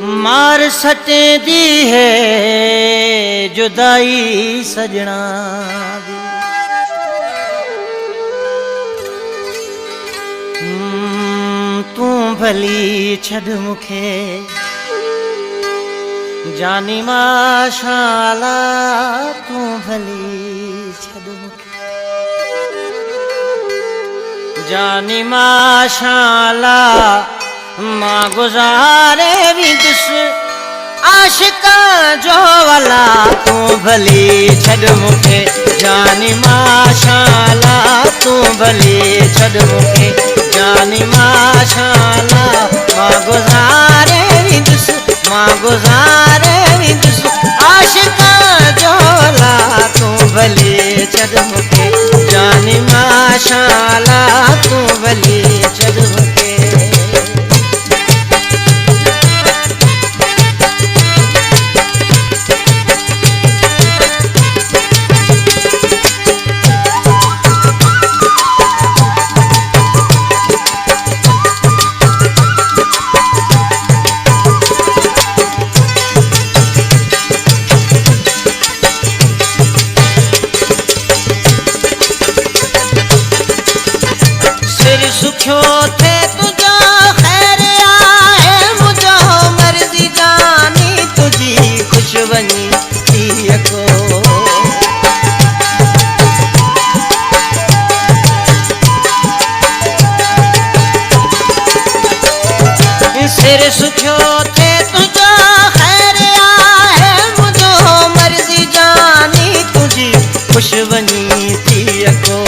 मार सटे दी है जुदाई सजना दी। तू भली छड़ मुखे जानी माशाला, तू भली छड़ मुखे जानी माशाला। मां गुजारे भी दुस आशिका जो वाला, तू भली छड़ मुखे जानी माशाला, तू भली छड़ मुखे जानी माशाला। मां गुजारे भी दुस, मां गुजारे भी दुस आशिका जो वाला, तू भली छड़ मुखे जानी माशाला, तू भली छड़ मुखे। सुखियो थे तुझो खैर आए मुझो मर्जी जानी तुझी खुश बनी थी को। सिर सुखियो थे तुझो खैर आए मुझो मर्जी जानी तुझी खुश बनी थी को।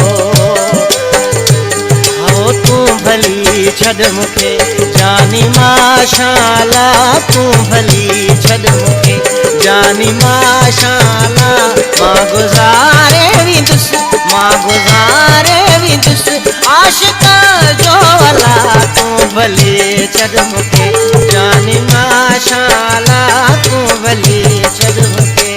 तू भली छड़ मुखे जानी माशाला, तू भली छड़ मुखे जानी माशाला। मां गुजारे भी दुस, मां गुजारे भी दुस आशिका जो वाला, तू भली छड़ मुखे जानी माशाला, तू भली छड़ मुखे।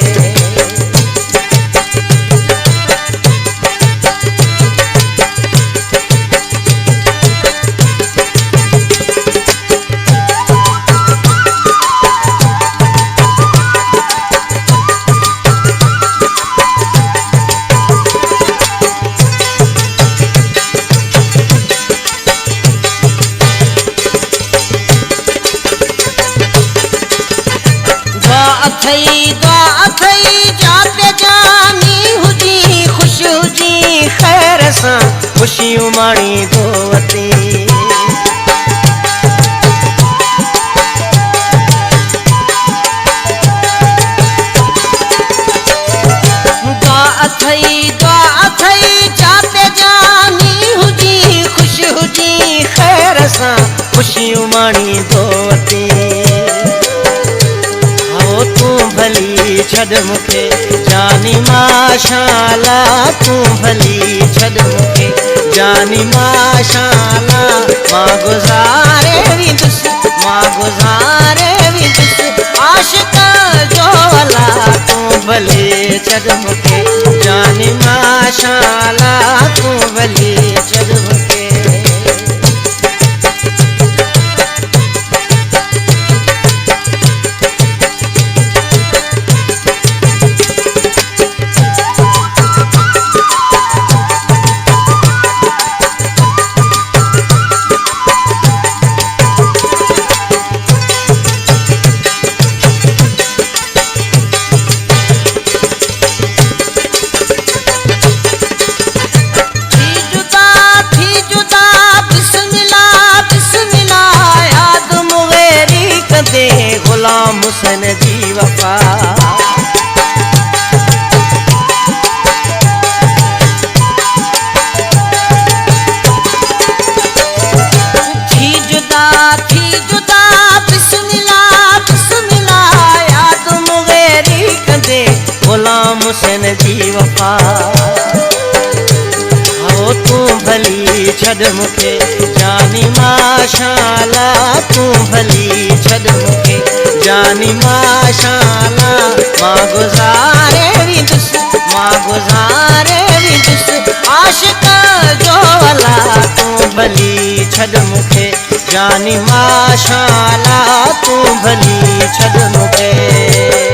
थई जाते जानी हुजी खुश हुजी खैर सां खुशियूं माणी दोवती। दुआ थई जाते जानी हुजी खुश हुजी खैर सां खुशियूं माणी दोवती। तू भली छड़ मुखे जानी माशाला, तू भली छड़ मुखे जानी माशाला। मां गुजारे भी दुस, मां गुजारे भी दुस आशिका जो वाला, तू भली छड़ मुखे जानी माशाला, तू भली छड़ मुखे। गुलाम हुसैन जी वफा थी जुदा बिस्मिल्लाह बिस्मिल्लाह याद मुगेरी कंदे गुलाम हुसैन जी वफा। तू भली छड़ मुखे जानी माशाला, तू भली छड़ मुखे जानी माशाला। मां गुजारे भी दुस, मां गुजारे भी दुस आशिका जो वाला, तू भली छड़ मुखे जानी माशाला तू भली छड़ मूंखे।